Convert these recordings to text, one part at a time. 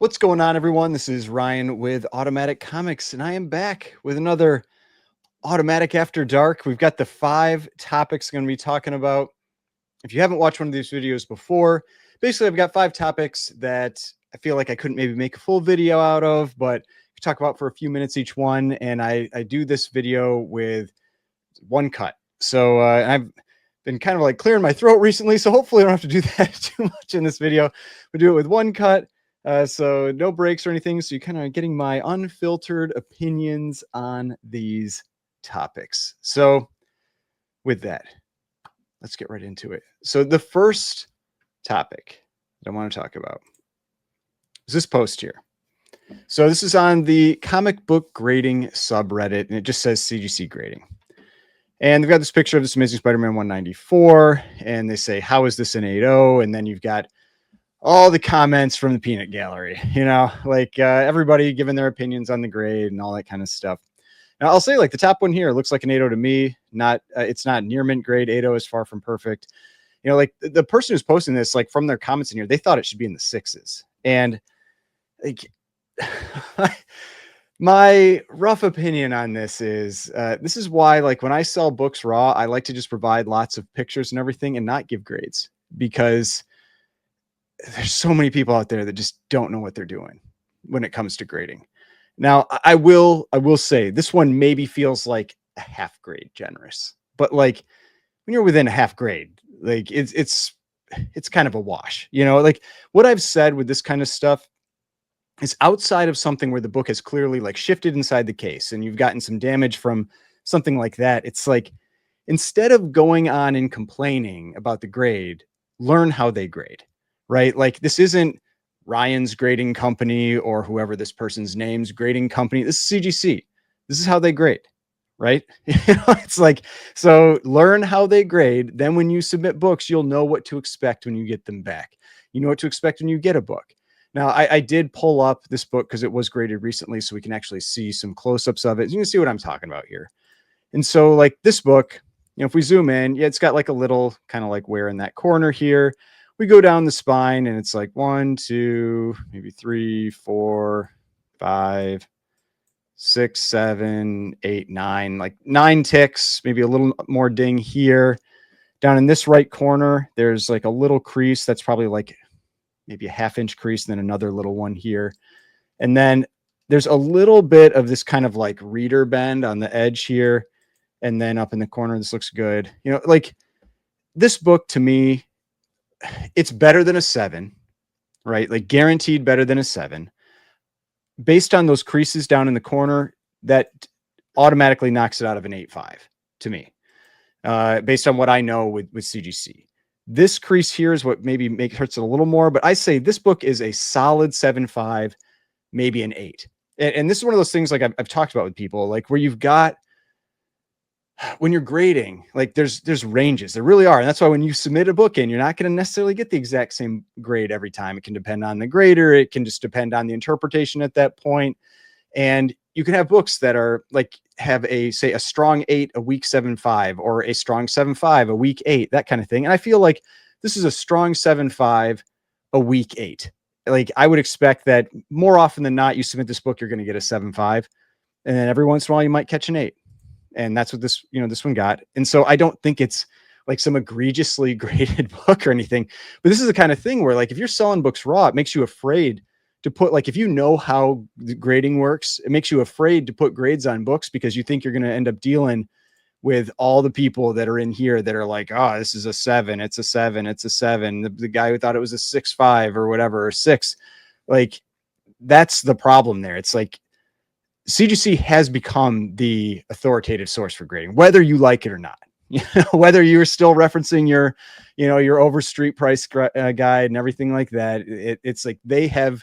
What's going on, everyone? This is Ryan with Automatic Comics, and I am back with another Automatic After Dark. We've got the 5 topics I'm going to be talking about. If you haven't watched one of these videos before, basically I've got 5 topics that I feel like I couldn't maybe make a full video out of, but talk about for a few minutes each one. And I do this video with one cut. So I've been kind of like clearing my throat recently, so hopefully I don't have to do that too much in this video. We do it with one cut. So no breaks or anything. So you're kind of getting my unfiltered opinions on these topics. So with that, let's get right into it. So the first topic that I want to talk about is this post here. So this is on the comic book grading subreddit, and it just says CGC grading. And they've got this picture of this Amazing Spider-Man 194, and they say, how is this an 8.0? And then you've got all the comments from the peanut gallery, like everybody giving their opinions on the grade and all that kind of stuff. Now, I'll say, like, the top one here looks like an 8.0 to me. It's not near mint grade. 8.0 is far from perfect. Like the person who's posting this, like from their comments in here, they thought it should be in the 6s. And like, my rough opinion on this is why, like, when I sell books raw, I like to just provide lots of pictures and everything and not give grades, because there's so many people out there that just don't know what they're doing when it comes to grading. Now, I will say this one maybe feels like a half grade generous, but like when you're within a half grade, like it's kind of a wash, like what I've said with this kind of stuff is outside of something where the book has clearly like shifted inside the case and you've gotten some damage from something like that. It's like, instead of going on and complaining about the grade, learn how they grade, right? Like, this isn't Ryan's grading company or whoever this person's name's grading company. This is CGC. This is how they grade, right? It's like, so learn how they grade. Then when you submit books, you'll know what to expect when you get them back. You know what to expect when you get a book. Now, I did pull up this book because it was graded recently, so we can actually see some close-ups of it. You can see what I'm talking about here. And so, like, this book, if we zoom in, yeah, it's got like a little kind of like wear in that corner here. We go down the spine and it's like 1, 2, maybe 3, 4, 5, 6, 7, 8, 9, like 9 ticks, maybe a little more ding here. Down in this right corner, there's like a little crease that's probably like maybe a 1/2 inch crease, and then another little one here. And then there's a little bit of this kind of like reader bend on the edge here. And then up in the corner, this looks good. Like, this book to me, it's better than a 7, right? Like, guaranteed better than a 7. Based on those creases down in the corner, that automatically knocks it out of an 8.5 to me, based on what I know with CGC. This crease here is what maybe hurts it a little more, but I say this book is a solid 7.5, maybe an 8. And this is one of those things, like I've talked about with people, like, where you've got, when you're grading, like there's ranges. There really are. And that's why when you submit a book in, you're not going to necessarily get the exact same grade every time. It can depend on the grader. It can just depend on the interpretation at that point. And you can have books that are like, have a strong 8, a weak 7.5, or a strong 7.5, a weak 8, that kind of thing. And I feel like this is a strong 7.5, a weak 8. Like, I would expect that more often than not, you submit this book, you're going to get a 7.5. And then every once in a while you might catch an 8. And that's what this one got. And so I don't think it's like some egregiously graded book or anything, but this is the kind of thing where, like, if you're selling books raw, it makes you afraid to put, like, if you know how the grading works, it makes you afraid to put grades on books, because you think you're going to end up dealing with all the people that are in here that are like, oh, this is a 7. It's a 7. It's a 7. The guy who thought it was a 6.5 or whatever, or 6, like, that's the problem there. It's like, CGC has become the authoritative source for grading, whether you like it or not. Whether you're still referencing your Overstreet price guide and everything like that, it's like they have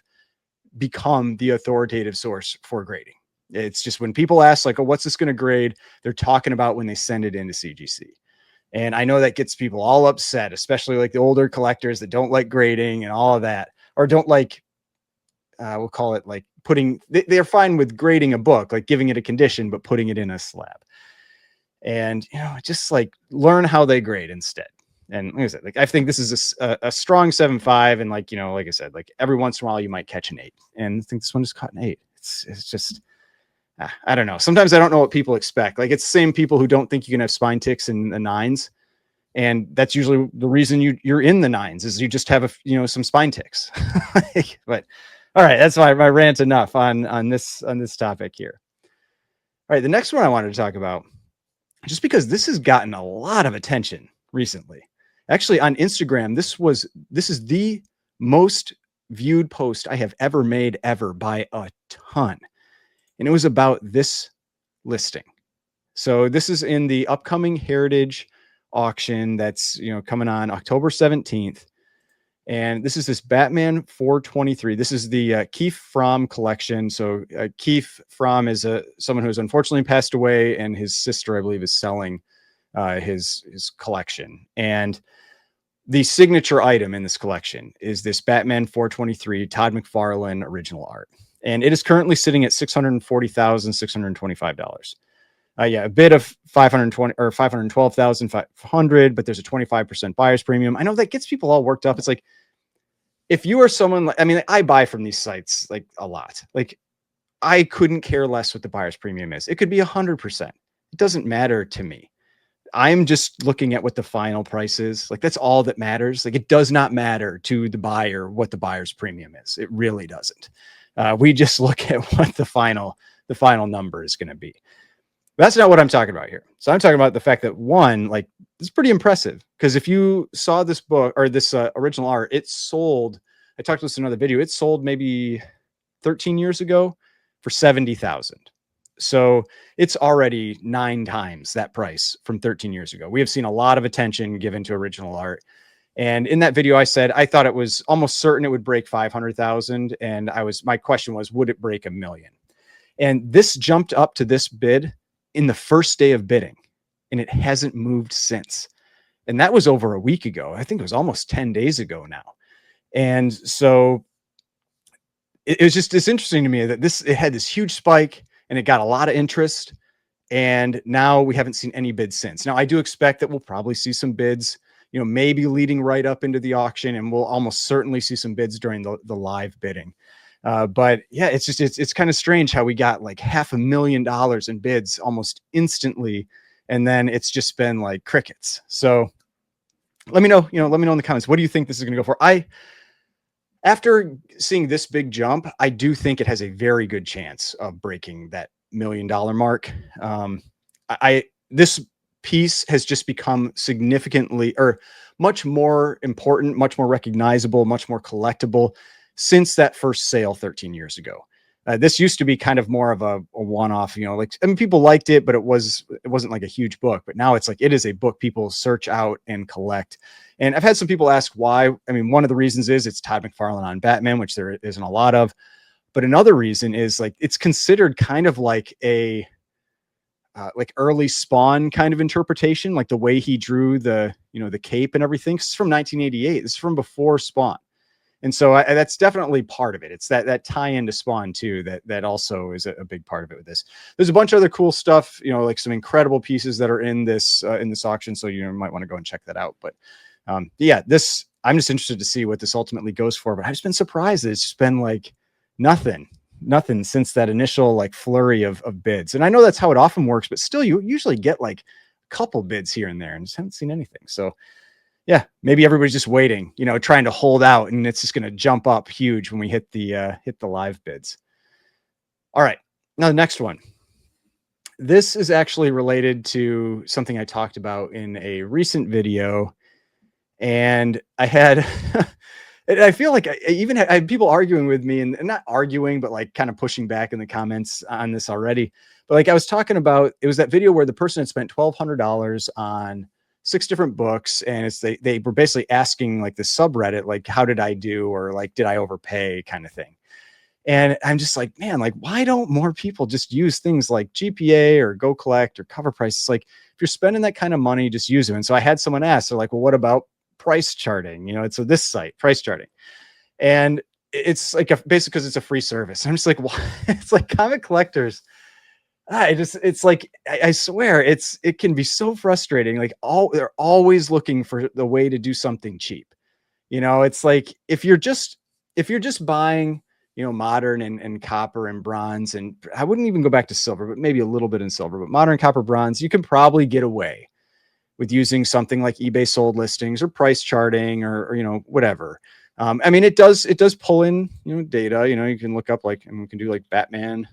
become the authoritative source for grading. It's just, when people ask, like, oh, what's this going to grade, they're talking about when they send it into CGC. And I know that gets people all upset, especially like the older collectors that don't like grading and all of that, or don't like, we'll call it like they're fine with grading a book, like giving it a condition, but putting it in a slab. And, just like learn how they grade instead. And like I said, like I think this is a strong 7.5, and like like I said, like every once in a while you might catch an 8, and I think this one just caught an 8. It's just I don't know. Sometimes I don't know what people expect. Like it's the same people who don't think you can have spine ticks in the 9s, and that's usually the reason you're in the 9s is you just have some spine ticks. But all right, that's my rant enough on this topic here. All right, the next one I wanted to talk about, just because this has gotten a lot of attention recently. Actually, on Instagram, this is the most viewed post I have ever made ever by a ton. And it was about this listing. So this is in the upcoming Heritage auction that's coming on October 17th. And this Batman 423. This is the Keith Fromm collection. So Keith Fromm is someone who has unfortunately passed away, and his sister, I believe, is selling his collection. And the signature item in this collection is this Batman 423 Todd McFarlane original art. And it is currently sitting at $640,625. Yeah, a bid of 520 or 512,500, but there's a 25% buyer's premium. I know that gets people all worked up. It's like, if you are someone like, I mean, I buy from these sites like a lot. Like, I couldn't care less what the buyer's premium is. It could be 100%. It doesn't matter to me. I'm just looking at what the final price is. Like, that's all that matters. Like, it does not matter to the buyer what the buyer's premium is. It really doesn't. We just look at what the final number is going to be. That's not what I'm talking about here. So I'm talking about the fact that, one, like, it's pretty impressive, because if you saw this book or this original art, it sold, I talked about this in another video, it sold maybe 13 years ago for 70,000. So it's already 9 times that price from 13 years ago. We have seen a lot of attention given to original art. And in that video, I said I thought it was almost certain it would break 500,000. And my question was, would it break $1 million? And this jumped up to this bid in the first day of bidding, and it hasn't moved since. And that was over a week ago. I think it was almost 10 days ago now. And so it was it's interesting to me that it had this huge spike and it got a lot of interest. And now we haven't seen any bids since. Now, I do expect that we'll probably see some bids, maybe leading right up into the auction, and we'll almost certainly see some bids during the live bidding. But yeah, it's kind of strange how we got like $500,000 in bids almost instantly, and then it's just been like crickets. So let me know in the comments, what do you think this is going to go for? After seeing this big jump, I do think it has a very good chance of breaking that $1 million mark. This piece has just become significantly, or much more important, much more recognizable, much more collectible since that first sale 13 years ago. This used to be kind of more of a one-off, like, I mean, people liked it, but it wasn't like a huge book. But now it's like, it is a book people search out and collect. And I've had some people ask why. I mean, one of the reasons is it's Todd McFarlane on Batman, which there isn't a lot of. But another reason is, like, it's considered kind of like a like early Spawn kind of interpretation, like the way he drew the cape and everything. It's from 1988. This is from before Spawn. And so that's definitely part of it. It's that tie into Spawn too, that also is a big part of it with this. There's a bunch of other cool stuff, like some incredible pieces that are in this auction. So you might want to go and check that out. But yeah, I'm just interested to see what this ultimately goes for. But I've just been surprised that it's just been like nothing since that initial like flurry of bids. And I know that's how it often works, but still, you usually get like a couple bids here and there, and just haven't seen anything. So yeah, maybe everybody's just waiting, trying to hold out, and it's just going to jump up huge when we hit the live bids. All right, now the next one. This is actually related to something I talked about in a recent video, and I had, I feel like I even had people arguing with me, and not arguing, but like kind of pushing back in the comments on this already. But like I was talking about, it was that video where the person had spent $1,200 on 6 different books, and they were basically asking like the subreddit, like, how did I do, or like, did I overpay, kind of thing. And I'm just like, man, like, why don't more people just use things like GPA or Go Collect or Cover Price? It's like, if you're spending that kind of money, just use them. And so I had someone ask, they're like, well, what about price charting? So this site, price charting. And it's like basically because it's a free service. I'm just like, why? It's like, comic collectors, it's like, I swear it can be so frustrating. Like they're always looking for the way to do something cheap. It's like if you're just buying, modern and copper and bronze, and I wouldn't even go back to silver, but maybe a little bit in silver, but modern copper bronze, you can probably get away with using something like eBay sold listings or price charting or whatever. I mean, it does pull in, data, you can look up like, and we can do like Batman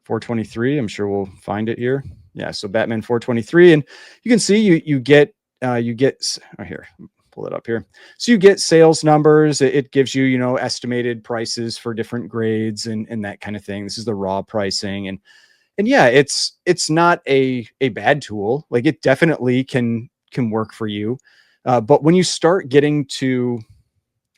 423. I'm sure we'll find it here. Yeah. So Batman 423, and you can see you get oh, here, pull it up here. So you get sales numbers. It gives you, estimated prices for different grades and that kind of thing. This is the raw pricing. And yeah, it's not a bad tool. Like it definitely can work for you. But when you start getting to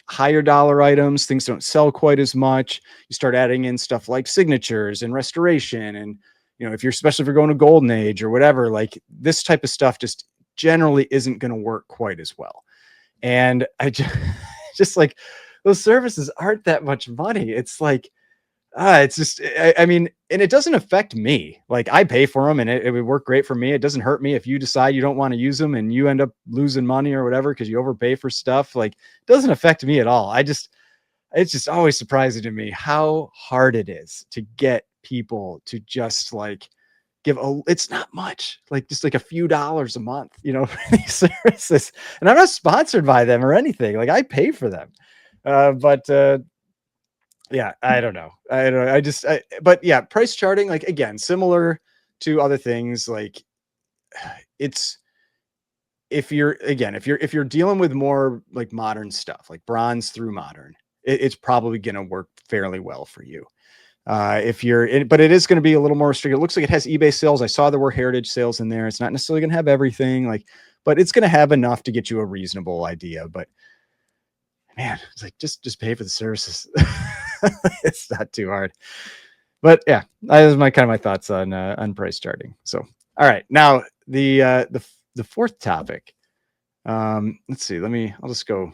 higher dollar items, things don't sell quite as much. You start adding in stuff like signatures and restoration. And, if you're, especially if you're going to golden age or whatever, like this type of stuff just generally isn't going to work quite as well. And I just, just like those services aren't that much money. It's like, it's just, I mean, and it doesn't affect me. Like I pay for them and it would work great for me. It doesn't hurt me if you decide you don't want to use them and you end up losing money or whatever because you overpay for stuff. Like it doesn't affect me at all. It's just always surprising to me how hard it is to get people to just like it's not much, like just like a few dollars a month, for these services. And I'm not sponsored by them or anything. Like I pay for them. But yeah, I don't know. I don't but yeah, price charting, like again, similar to other things, like it's if you're dealing with more like modern stuff, like bronze through modern, it's probably going to work fairly well for you. If you're in, but it is going to be a little more restricted. It looks like it has eBay sales. I saw there were heritage sales in there. It's not necessarily going to have everything, like, but it's going to have enough to get you a reasonable idea. But man, it's like just pay for the services. It's not too hard. But yeah, that is my kind of my thoughts on price charting. So all right, now the fourth topic. Let's see. I'll just go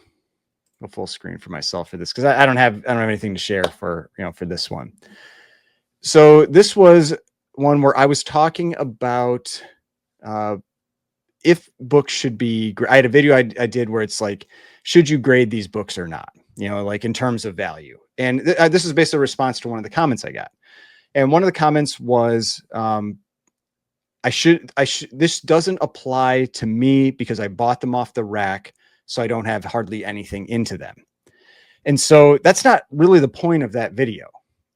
full screen for myself for this because I don't have anything to share for for this one. So this was one where I was talking about if books should be. I had a video I did where it's like, should you grade these books or not? Like in terms of value. And this is basically a response to one of the comments I got. And one of the comments was, this doesn't apply to me because I bought them off the rack, so I don't have hardly anything into them. And so that's not really the point of that video.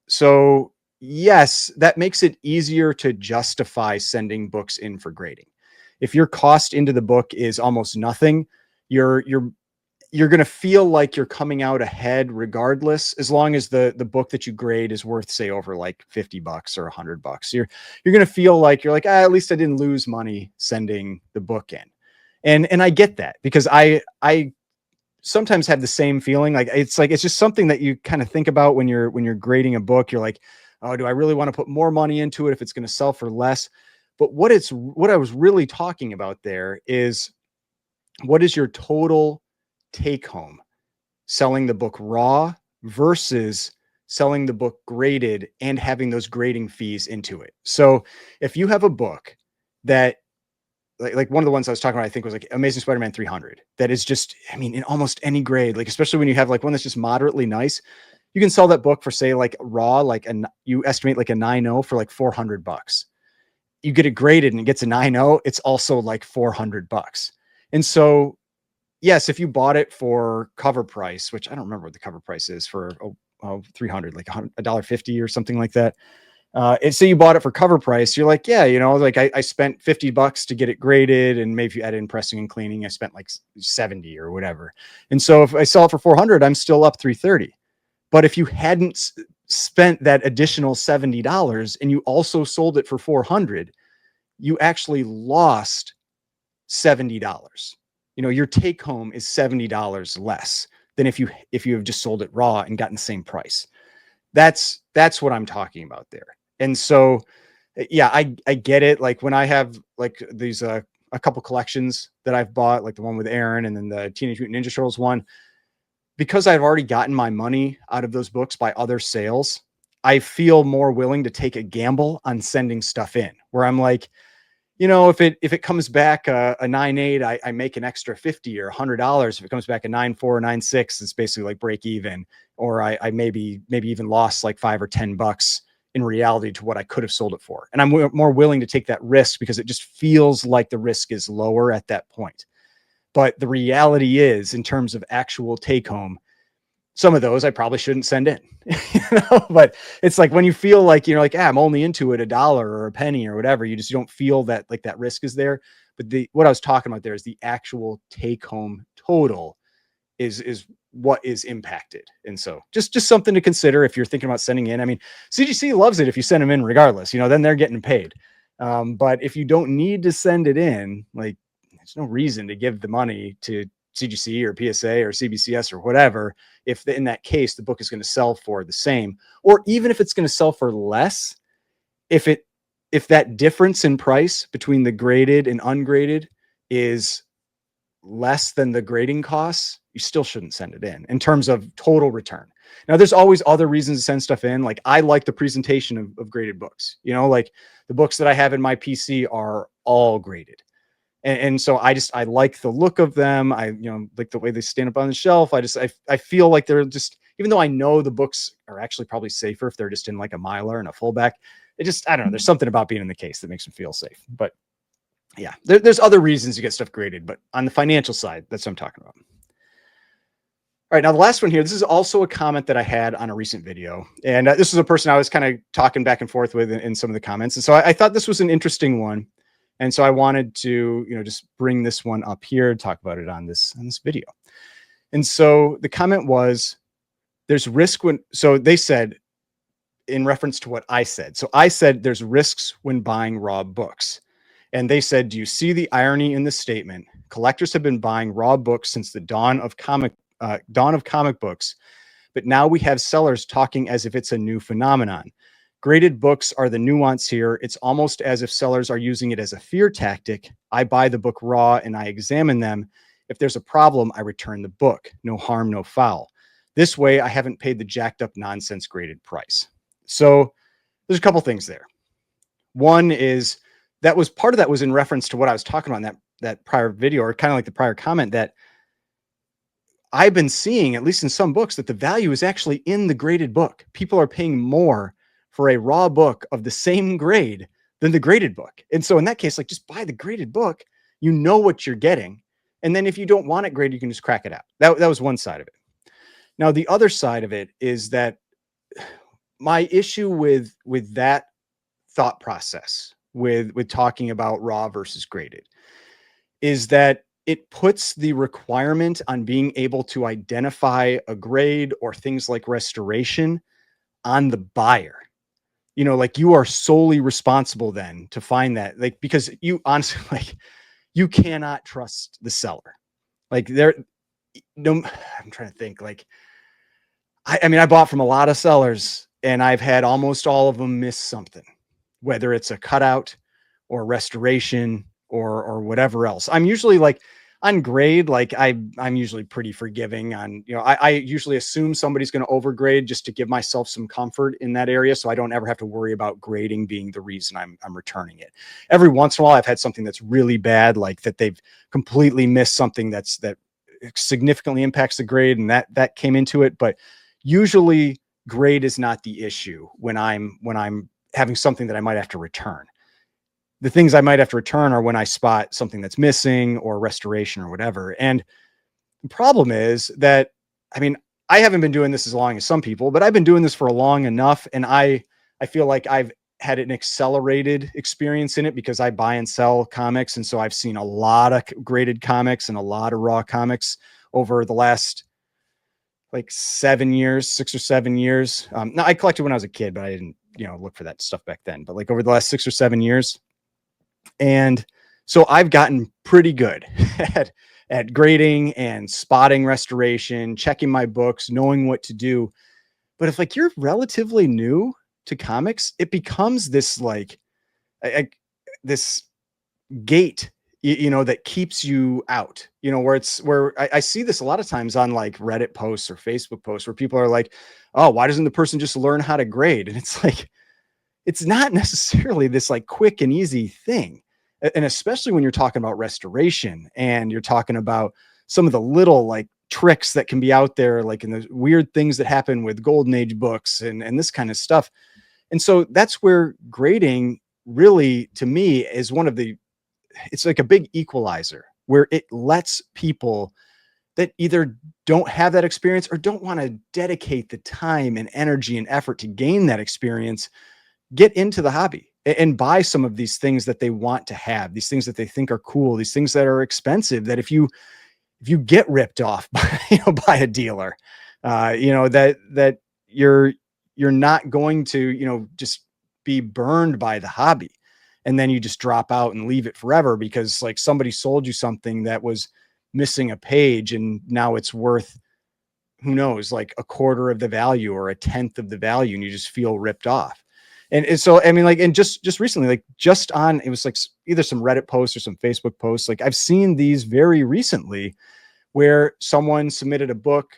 So yes, that makes it easier to justify sending books in for grading. If your cost into the book is almost nothing, you're going to feel like you're coming out ahead regardless, as long as the book that you grade is worth, say, over like $50 or $100. You're going to feel like you're like, at least I didn't lose money sending the book in. And I get that because I sometimes have the same feeling. Like it's just something that you kind of think about when you're grading a book. You're like, oh, do I really want to put more money into it if it's going to sell for less? But what I was really talking about there is, what is your total take home selling the book raw versus selling the book graded and having those grading fees into it? So if you have a book that like one of the ones I was talking about, I think was like Amazing Spider-Man 300, that is just, I mean, in almost any grade, like especially when you have like one that's just moderately nice, you can sell that book for, say, like raw, like you estimate like a 9.0 for like $400. You get it graded and it gets a 9.0, it's also like $400. And so yes, if you bought it for cover price, which I don't remember what the cover price is for 300, like $1.50 or something like that. And so you bought it for cover price. You're like, yeah, like I spent $50 to get it graded, and maybe if you add in pressing and cleaning, I spent like 70 or whatever. And so if I sell it for 400, I'm still up 330. But if you hadn't spent that additional $70 and you also sold it for 400, you actually lost $70. Your take home is $70 less than if you have just sold it raw and gotten the same price. That's what I'm talking about there. And so, yeah, I get it. Like when I have like these, a couple collections that I've bought, like the one with Aaron and then the Teenage Mutant Ninja Turtles one, because I've already gotten my money out of those books by other sales, I feel more willing to take a gamble on sending stuff in, where I'm like, you know, if it comes back a 9.8, I make an extra 50 or $100. If it comes back a 9.4, 9.6, it's basically like break even, or I maybe even lost like $5 or $10 in reality to what I could have sold it for. And I'm more willing to take that risk because it just feels like the risk is lower at that point. But the reality is, in terms of actual take home, some of those I probably shouldn't send in, but it's like when you feel like, like, I'm only into it $1 or a penny or whatever, you don't feel that like that risk is there. But what I was talking about there is the actual take home total is what is impacted. And so just something to consider if you're thinking about sending in. I mean, CGC loves it if you send them in regardless, then they're getting paid. But if you don't need to send it in, like, there's no reason to give the money to CGC or PSA or CBCS or whatever, if in that case the book is going to sell for the same, or even if it's going to sell for less, if that difference in price between the graded and ungraded is less than the grading costs, you still shouldn't send it in terms of total return. Now, there's always other reasons to send stuff in. Like, I like the presentation of graded books, like the books that I have in my PC are all graded. And so I like the look of them. I, like the way they stand up on the shelf. I feel like they're just, even though I know the books are actually probably safer if they're just in like a Mylar and a fullback, I don't know. There's something about being in the case that makes them feel safe. But yeah, there's other reasons to get stuff graded, but on the financial side, that's what I'm talking about. All right, now the last one here, this is also a comment that I had on a recent video. And this was a person I was kind of talking back and forth with in some of the comments. And so I thought this was an interesting one. And so I wanted to, just bring this one up here, talk about it on this video. And so the comment was, there's risk when, so they said, in reference to what I said. So I said, there's risks when buying raw books. And they said, do you see the irony in this statement? Collectors have been buying raw books since the dawn of comic books, but now we have sellers talking as if it's a new phenomenon. Graded books are the nuance here. It's almost as if sellers are using it as a fear tactic. I buy the book raw and I examine them. If there's a problem, I return the book. No harm, no foul. This way, I haven't paid the jacked up nonsense graded price. So there's a couple things there. One is part of that was in reference to what I was talking about in that prior video, or kind of like the prior comment, that I've been seeing, at least in some books, that the value is actually in the graded book. People are paying more for a raw book of the same grade than the graded book. And so in that case, like, just buy the graded book, you know what you're getting. And then if you don't want it graded, you can just crack it out. That was one side of it. Now, the other side of it is that my issue with that thought process, with talking about raw versus graded, is that it puts the requirement on being able to identify a grade or things like restoration on the buyer. Like, you are solely responsible then to find that, like, because you honestly, like, you cannot trust the seller. Like, I'm trying to think, like, I mean, I bought from a lot of sellers and I've had almost all of them miss something, whether it's a cutout or restoration or whatever else. I'm usually, like, on grade, like, I'm usually pretty forgiving on, I usually assume somebody's going to overgrade just to give myself some comfort in that area. So I don't ever have to worry about grading being the reason I'm returning it. Every once in a while, I've had something that's really bad, like that they've completely missed something that significantly impacts the grade, and that came into it. But usually grade is not the issue when I'm having something that I might have to return. The things I might have to return are when I spot something that's missing or restoration or whatever. And the problem is that, I mean, I haven't been doing this as long as some people, but I've been doing this for long enough. And I feel like I've had an accelerated experience in it because I buy and sell comics. And so I've seen a lot of graded comics and a lot of raw comics over the last, like, 6 or 7 years. Now, I collected when I was a kid, but I didn't, look for that stuff back then. But like over the last 6 or 7 years, and so I've gotten pretty good at grading and spotting restoration, checking my books, knowing what to do. But if, like, you're relatively new to comics, it becomes this, like, this gate, that keeps you out, where I see this a lot of times on like Reddit posts or Facebook posts where people are like, oh, why doesn't the person just learn how to grade? And it's like, it's not necessarily this like quick and easy thing. And especially when you're talking about restoration and you're talking about some of the little like tricks that can be out there, like in the weird things that happen with golden age books and this kind of stuff. And so that's where grading really, to me, is it's like a big equalizer where it lets people that either don't have that experience or don't want to dedicate the time and energy and effort to gain that experience get into the hobby and buy some of these things that they want to have, these things that they think are cool, these things that are expensive, that if you get ripped off by, by a dealer, that you're not going to, just be burned by the hobby. And then you just drop out and leave it forever because like somebody sold you something that was missing a page and now it's worth, who knows, like a quarter of the value or a tenth of the value. And you just feel ripped off. And so, I mean, like, and just recently, like just on, it was like either some Reddit posts or some Facebook posts. Like I've seen these very recently where someone submitted a book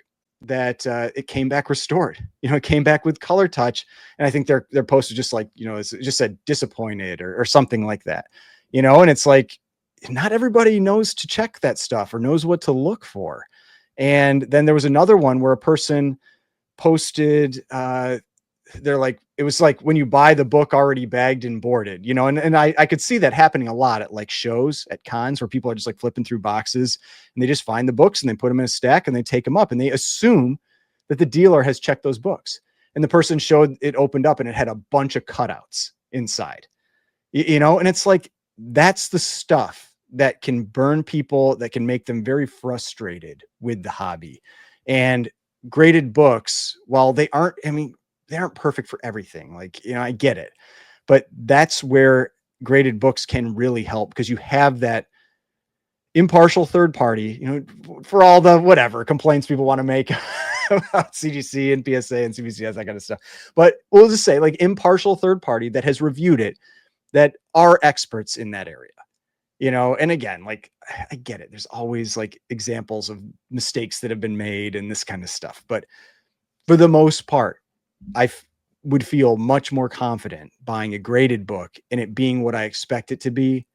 that it came back restored, it came back with color touch. And I think their post was just like, it just said disappointed or something like that, and it's like, not everybody knows to check that stuff or knows what to look for. And then there was another one where a person posted, they're like, it was like when you buy the book already bagged and boarded, and I could see that happening a lot at like shows at cons where people are just like flipping through boxes and they just find the books and they put them in a stack and they take them up and they assume that the dealer has checked those books. And the person showed it opened up and it had a bunch of cutouts inside, and it's like, that's the stuff that can burn people, that can make them very frustrated with the hobby. And graded books, while they aren't perfect for everything. Like, I get it, but that's where graded books can really help because you have that impartial third party, for all the whatever complaints people want to make about CGC and PSA and CBCS, that kind of stuff. But we'll just say like impartial third party that has reviewed it, that are experts in that area. And again, like I get it. There's always like examples of mistakes that have been made and this kind of stuff. But for the most part, I would feel much more confident buying a graded book and it being what I expect it to be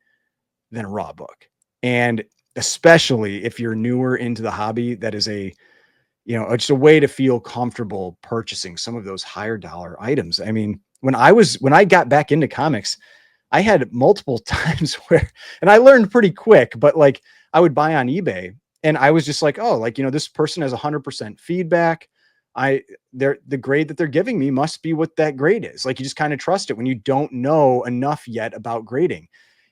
than a raw book. And especially if you're newer into the hobby, that is just a way to feel comfortable purchasing some of those higher dollar items. I mean, when I got back into comics, I had multiple times where, and I learned pretty quick, but like I would buy on eBay and I was just like, oh, like, this person has 100% feedback. The grade that they're giving me must be what that grade is. Like, you just kind of trust it when you don't know enough yet about grading.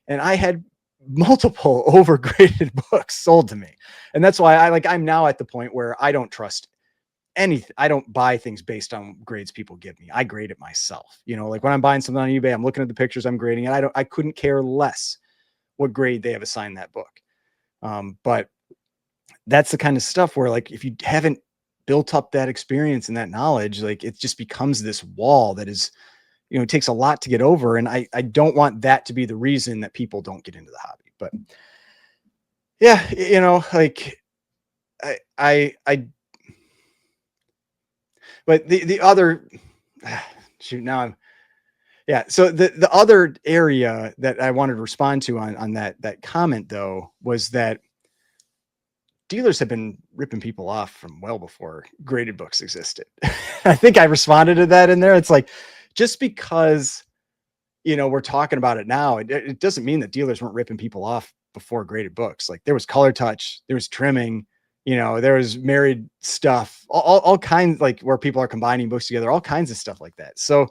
And I had multiple overgraded books sold to me. And that's why I'm now at the point where I don't trust anything. I don't buy things based on grades people give me. I grade it myself. Like when I'm buying something on eBay, I'm looking at the pictures, I'm grading it. I couldn't care less what grade they have assigned that book. But that's the kind of stuff where like, if you haven't built up that experience and that knowledge, like it just becomes this wall that is, it takes a lot to get over. And I don't want that to be the reason that people don't get into the hobby. But yeah, like but the other, shoot, now I'm, yeah. So the other area that I wanted to respond to on that comment though, was that dealers have been ripping people off from well before graded books existed. I think I responded to that in there. It's like, just because, we're talking about it now, it doesn't mean that dealers weren't ripping people off before graded books. Like there was color touch, there was trimming, there was married stuff, all kinds, like where people are combining books together, all kinds of stuff like that. So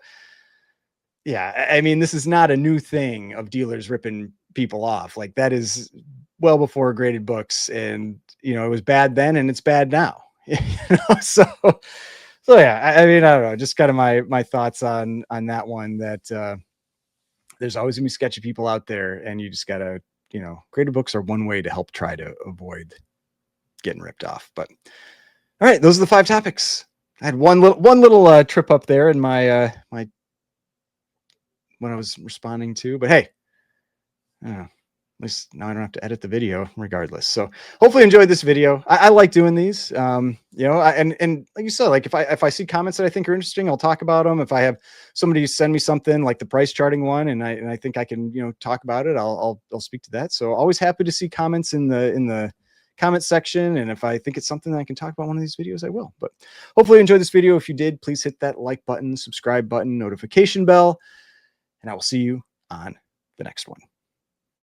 yeah, I mean, this is not a new thing of dealers ripping people off. Like that is well before graded books, and it was bad then and it's bad now. So yeah, I mean, I don't know, just kind of my thoughts on that one, that there's always gonna be sketchy people out there, and you just gotta, graded books are one way to help try to avoid getting ripped off. But all right, those are the 5 topics. I had one little trip up there in my when I was responding to, but hey, least now I don't have to edit the video regardless. So hopefully you enjoyed this video. I like doing these. You know, and like you said, like if I see comments that I think are interesting, I'll talk about them. If I have somebody send me something like the price charting one, and I think I can, you know, talk about it, I'll speak to that. So always happy to see comments in the comment section. And if I think it's something that I can talk about one of these videos, I will. But hopefully you enjoyed this video. If you did, please hit that like button, subscribe button, notification bell, and I will see you on the next one.